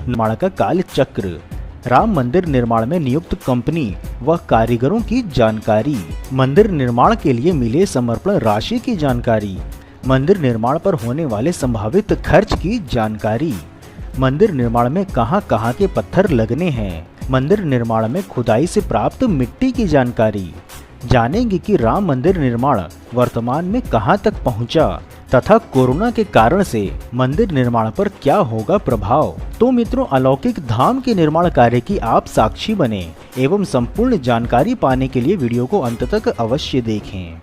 निर्माण का काल चक्र, राम मंदिर निर्माण में नियुक्त कंपनी व कारीगरों की जानकारी, मंदिर निर्माण के लिए मिले समर्पण राशि की जानकारी, मंदिर निर्माण पर होने वाले संभावित खर्च की जानकारी, मंदिर निर्माण में कहां-कहां के पत्थर लगने हैं, मंदिर निर्माण में खुदाई से प्राप्त मिट्टी की जानकारी। जानेंगे कि राम मंदिर निर्माण वर्तमान में कहां तक पहुंचा तथा कोरोना के कारण से मंदिर निर्माण पर क्या होगा प्रभाव। तो मित्रों, अलौकिक धाम के निर्माण कार्य की आप साक्षी बने एवं संपूर्ण जानकारी पाने के लिए वीडियो को अंत तक अवश्य देखें।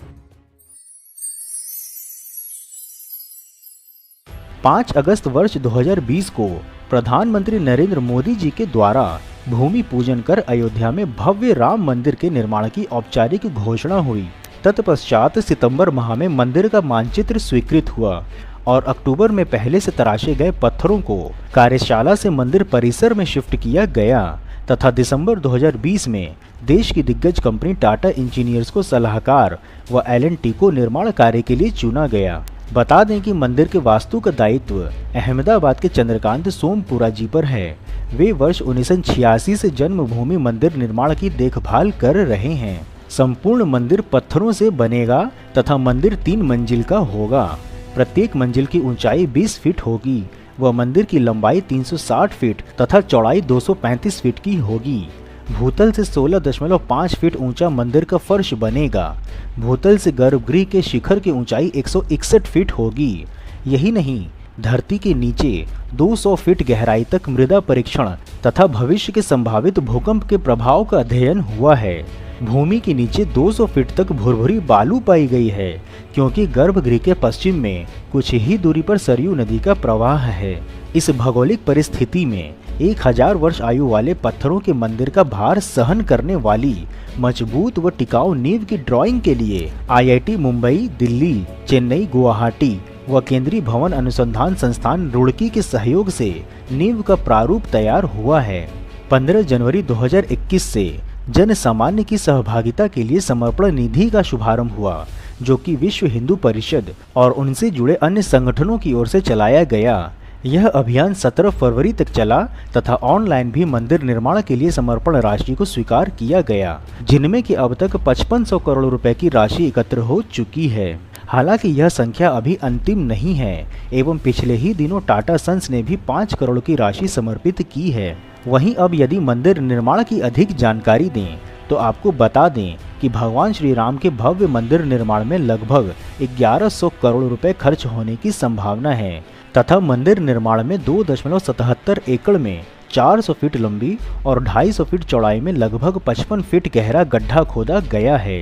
5 अगस्त वर्ष 2020 को प्रधानमंत्री नरेंद्र मोदी जी के द्वारा भूमि पूजन कर अयोध्या में भव्य राम मंदिर के निर्माण की औपचारिक घोषणा हुई। तत्पश्चात सितंबर माह में मंदिर का मानचित्र स्वीकृत हुआ और अक्टूबर में पहले से तराशे गए पत्थरों को कार्यशाला से मंदिर परिसर में शिफ्ट किया गया तथा दिसंबर 2020 में देश की दिग्गज कंपनी टाटा इंजीनियर्स को सलाहकार व L&T को निर्माण कार्य के लिए चुना गया। बता दें कि मंदिर के वास्तु का दायित्व अहमदाबाद के चंद्रकांत सोमपुरा जी पर है। वे वर्ष 1986 से जन्मभूमि मंदिर निर्माण की देखभाल कर रहे हैं। संपूर्ण मंदिर पत्थरों से बनेगा तथा मंदिर 3 मंजिल का होगा। प्रत्येक मंजिल की ऊंचाई 20 फीट होगी व मंदिर की लंबाई 360 फीट तथा चौड़ाई 235 फीट की होगी। भूतल से 16.5 फीट ऊंचा मंदिर का फर्श बनेगा। भूतल से गर्भगृह के शिखर की ऊंचाई 161 फीट होगी। यही नहीं, धरती के नीचे 200 फीट गहराई तक मृदा परीक्षण तथा भविष्य के संभावित भूकंप के प्रभाव का अध्ययन हुआ है। भूमि के नीचे 200 फीट तक भुरभुरी बालू पाई गई है क्योंकि गर्भगृह के पश्चिम में कुछ ही दूरी पर सरयू नदी का प्रवाह है। इस भौगोलिक परिस्थिति में 1000 वर्ष आयु वाले पत्थरों के मंदिर का भार सहन करने वाली मजबूत व टिकाऊ नींव की ड्राइंग के लिए IIT मुंबई, दिल्ली, चेन्नई, गुवाहाटी व केंद्रीय भवन अनुसंधान संस्थान रुड़की के सहयोग से नींव का प्रारूप तैयार हुआ है। 15 जनवरी 2021 से जन सामान्य की सहभागिता के लिए समर्पण निधि का शुभारंभ हुआ, जो कि विश्व हिंदू परिषद और उनसे जुड़े अन्य संगठनों की ओर से चलाया गया। यह अभियान 17 फरवरी तक चला तथा ऑनलाइन भी मंदिर निर्माण के लिए समर्पण राशि को स्वीकार किया गया, जिनमें कि अब तक 5500 करोड़ रुपए की राशि एकत्र हो चुकी है। हालांकि यह संख्या अभी अंतिम नहीं है एवं पिछले ही दिनों टाटा सन्स ने भी 5 करोड़ की राशि समर्पित की है। वहीं अब यदि मंदिर निर्माण की अधिक जानकारी दें तो आपको बता दें कि भगवान श्री राम के भव्य मंदिर निर्माण में लगभग 1100 करोड़ रुपए खर्च होने की संभावना है तथा मंदिर निर्माण में 2.77 एकड़ में 400 फीट लंबी और 250 फीट चौड़ाई में लगभग 55 फीट गहरा गड्ढा खोदा गया है।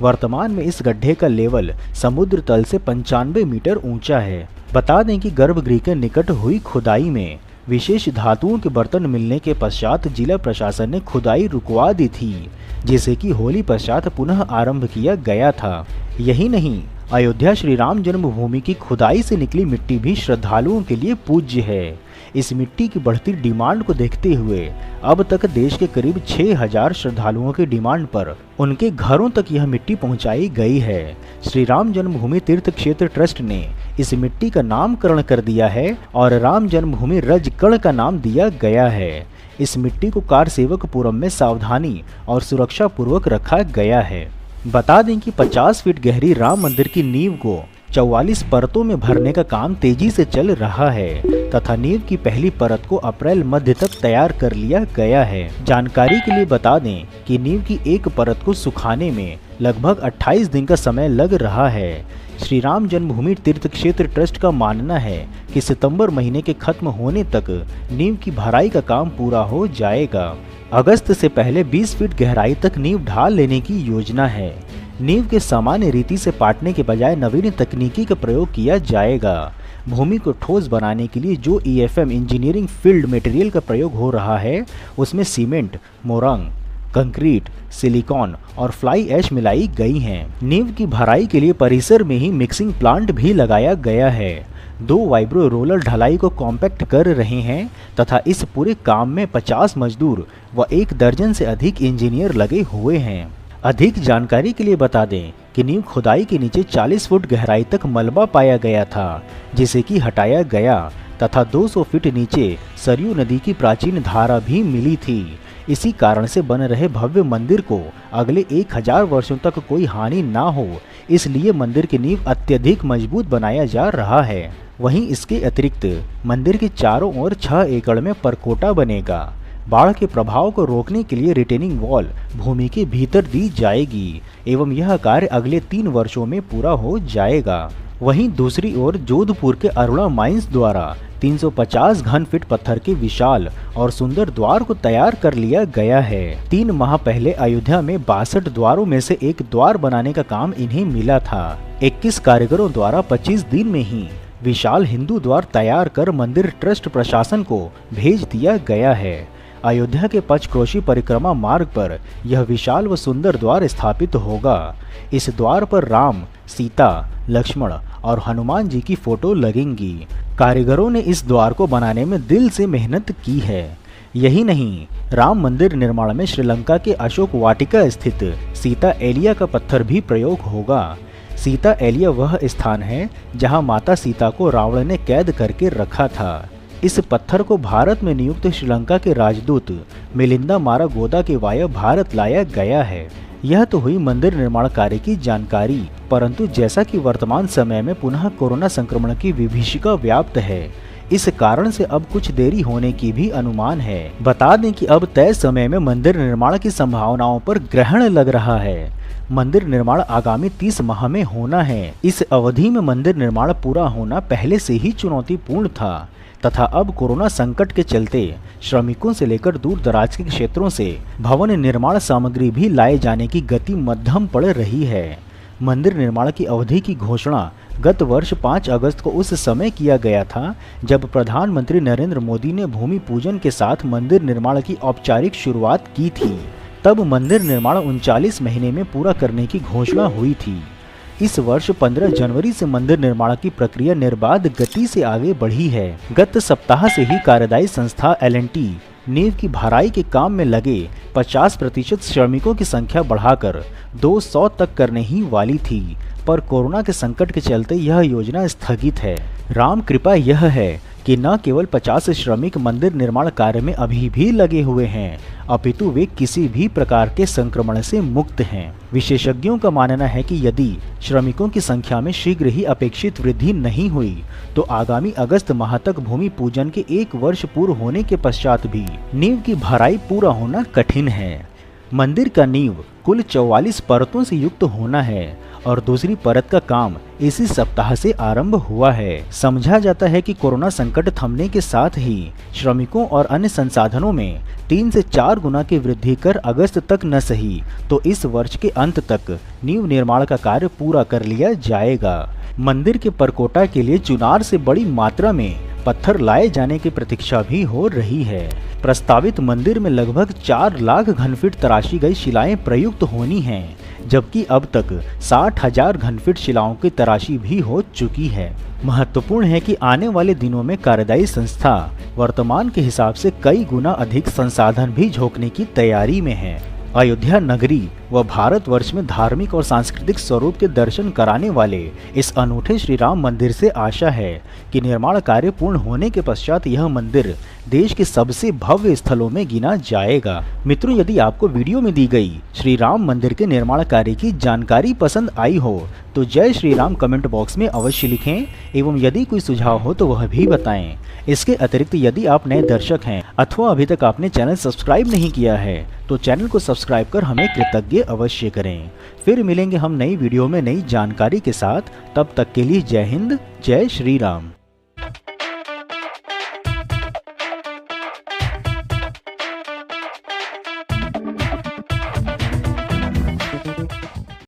वर्तमान में इस गड्ढे का लेवल समुद्र तल से 95 मीटर ऊंचा है। बता दें कि गर्भगृह के निकट हुई खुदाई में विशेष धातुओं के बर्तन मिलने के पश्चात जिला प्रशासन ने खुदाई रुकवा दी थी, जिसे कि होली पश्चात पुनः आरंभ किया गया था। यही नहीं, अयोध्या श्री राम जन्मभूमि की खुदाई से निकली मिट्टी भी श्रद्धालुओं के लिए पूज्य है। इस मिट्टी की बढ़ती डिमांड को देखते हुए अब तक देश के करीब 6000 श्रद्धालुओं की डिमांड पर उनके घरों तक यह मिट्टी पहुंचाई गई है। श्री राम जन्मभूमि तीर्थ क्षेत्र ट्रस्ट ने इस मिट्टी का नामकरण कर दिया है और राम जन्मभूमि रजकण का नाम दिया गया है। इस मिट्टी को कारसेवकपुरम में सावधानी और सुरक्षा पूर्वक रखा गया है। बता दें कि 50 फीट गहरी राम मंदिर की नींव को 44 परतों में भरने का काम तेजी से चल रहा है तथा नींव की पहली परत को अप्रैल मध्य तक तैयार कर लिया गया है। जानकारी के लिए बता दें कि नींव की एक परत को सुखाने में लगभग 28 दिन का समय लग रहा है। श्री राम जन्मभूमि तीर्थ क्षेत्र ट्रस्ट का मानना है कि सितंबर महीने के खत्म होने तक नींव की भराई का काम पूरा हो जाएगा। अगस्त से पहले 20 फीट गहराई तक नींव ढाल लेने की योजना है। नींव के सामान्य रीति से पाटने के बजाय नवीन तकनीकी का प्रयोग किया जाएगा। भूमि को ठोस बनाने के लिए जो EFM इंजीनियरिंग फील्ड मटेरियल का प्रयोग हो रहा है उसमें सीमेंट, मोरंग, कंक्रीट, सिलिकॉन और फ्लाई ऐश मिलाई गई हैं। नींव की भराई के लिए परिसर में ही मिक्सिंग प्लांट भी लगाया गया है। 2 वाइब्रो रोलर ढलाई को कॉम्पैक्ट कर रहे हैं तथा इस पूरे काम में 50 मजदूर व 1 दर्जन से अधिक इंजीनियर लगे हुए हैं। अधिक जानकारी के लिए बता दें कि नींव खुदाई के नीचे 40 फुट गहराई तक मलबा पाया गया था, जिसे कि हटाया गया तथा 200 फीट नीचे सरयू नदी की प्राचीन धारा भी मिली थी। इसी कारण से बन रहे भव्य मंदिर को अगले 1000 वर्षों तक कोई हानि ना हो, इसलिए मंदिर की नींव अत्यधिक मजबूत बनाया जा रहा है। वहीं इसके अतिरिक्त मंदिर के चारों ओर 6 एकड़ में परकोटा बनेगा। बाढ़ के प्रभाव को रोकने के लिए रिटेनिंग वॉल भूमि के भीतर दी जाएगी एवं यह कार्य अगले 3 वर्षों में पूरा हो जाएगा। वहीं दूसरी ओर जोधपुर के अरुणा माइंस द्वारा 350 घन फीट पत्थर के विशाल और सुंदर द्वार को तैयार कर लिया गया है। 3 माह पहले अयोध्या में 62 द्वारों में से एक द्वार बनाने का काम इन्हें मिला था। 21 कारीगरों द्वारा 25 दिन में ही विशाल हिंदू द्वार तैयार कर मंदिर ट्रस्ट प्रशासन को भेज दिया गया है। अयोध्या के पंचक्रोशी परिक्रमा मार्ग पर यह विशाल व सुंदर द्वार स्थापित होगा। इस द्वार पर राम, सीता, लक्ष्मण और हनुमान जी की फोटो लगेंगी। कारीगरों ने इस द्वार को बनाने में दिल से मेहनत की है। यही नहीं, राम मंदिर निर्माण में श्रीलंका के अशोक वाटिका स्थित सीता एलिया का पत्थर भी प्रयोग होगा। सीता एलिया वह स्थान है जहां माता सीता को रावण ने कैद करके रखा था। इस पत्थर को भारत में नियुक्त श्रीलंका के राजदूत मिलिंदा मारागोदा के वाया भारत लाया गया है। यह तो हुई मंदिर निर्माण कार्य की जानकारी, परंतु जैसा कि वर्तमान समय में पुनः कोरोना संक्रमण की विभीषिका व्याप्त है, इस कारण से अब कुछ देरी होने की भी अनुमान है। बता दें कि अब तय समय में मंदिर निर्माण की संभावनाओं पर ग्रहण लग रहा है। मंदिर निर्माण आगामी 30 माह में होना है। इस अवधि में मंदिर निर्माण पूरा होना पहले से ही चुनौतीपूर्ण था तथा अब कोरोना संकट के चलते श्रमिकों से लेकर दूर दराज के क्षेत्रों से भवन निर्माण सामग्री भी लाए जाने की गति मध्यम पड़ रही है। मंदिर निर्माण की अवधि की घोषणा गत वर्ष 5 अगस्त को उस समय किया गया था जब प्रधानमंत्री नरेंद्र मोदी ने भूमि पूजन के साथ मंदिर निर्माण की औपचारिक शुरुआत की थी। तब मंदिर निर्माण 39 महीने में पूरा करने की घोषणा हुई थी। इस वर्ष 15 जनवरी से मंदिर निर्माण की प्रक्रिया निर्बाध गति से आगे बढ़ी है। गत सप्ताह से ही कार्यदायी संस्था L&T नींव की भराई के काम में लगे 50% श्रमिकों की संख्या बढ़ाकर 200 तक करने ही वाली थी, पर कोरोना के संकट के चलते यह योजना स्थगित है। राम कृपा यह है कि न केवल 50 श्रमिक मंदिर निर्माण कार्य में अभी भी लगे हुए हैं, अपितु वे किसी भी प्रकार के संक्रमण से मुक्त हैं। विशेषज्ञों का मानना है कि यदि श्रमिकों की संख्या में शीघ्र ही अपेक्षित वृद्धि नहीं हुई तो आगामी अगस्त माह तक भूमि पूजन के 1 वर्ष पूर्ण होने के पश्चात भी नींव की भराई पूरा होना कठिन है। मंदिर का नींव कुल 44 परतों से युक्त होना है और दूसरी परत का काम इसी सप्ताह से आरंभ हुआ है। समझा जाता है कि कोरोना संकट थमने के साथ ही श्रमिकों और अन्य संसाधनों में 3 से 4 गुना की वृद्धि कर अगस्त तक न सही तो इस वर्ष के अंत तक नींव निर्माण का कार्य पूरा कर लिया जाएगा। मंदिर के परकोटा के लिए चुनार से बड़ी मात्रा में पत्थर लाए जाने की प्रतीक्षा भी हो रही है। प्रस्तावित मंदिर में लगभग 4 लाख घनफीट तराशी गई शिलाएं प्रयुक्त होनी हैं, जबकि अब तक 60,000 घनफीट शिलाओं की तराशी भी हो चुकी है। महत्वपूर्ण है कि आने वाले दिनों में कार्यदायी संस्था वर्तमान के हिसाब से कई गुना अधिक संसाधन भी झोंकने की तैयारी में है। अयोध्या नगरी व भारतवर्ष में धार्मिक और सांस्कृतिक स्वरूप के दर्शन कराने वाले इस अनूठे श्री राम मंदिर से आशा है कि निर्माण कार्य पूर्ण होने के पश्चात यह मंदिर देश के सबसे भव्य स्थलों में गिना जाएगा। मित्रों, यदि आपको वीडियो में दी गई श्री राम मंदिर के निर्माण कार्य की जानकारी पसंद आई हो तो जय श्री राम कमेंट बॉक्स में अवश्य लिखें एवं यदि कोई सुझाव हो तो वह भी बताएं। इसके अतिरिक्त यदि आप नए दर्शक हैं अथवा अभी तक आपने चैनल सब्सक्राइब नहीं किया है तो चैनल को सब्सक्राइब कर हमें कृतज्ञ अवश्य करें। फिर मिलेंगे हम नई वीडियो में नई जानकारी के साथ। तब तक के लिए जय हिंद, जय श्री राम।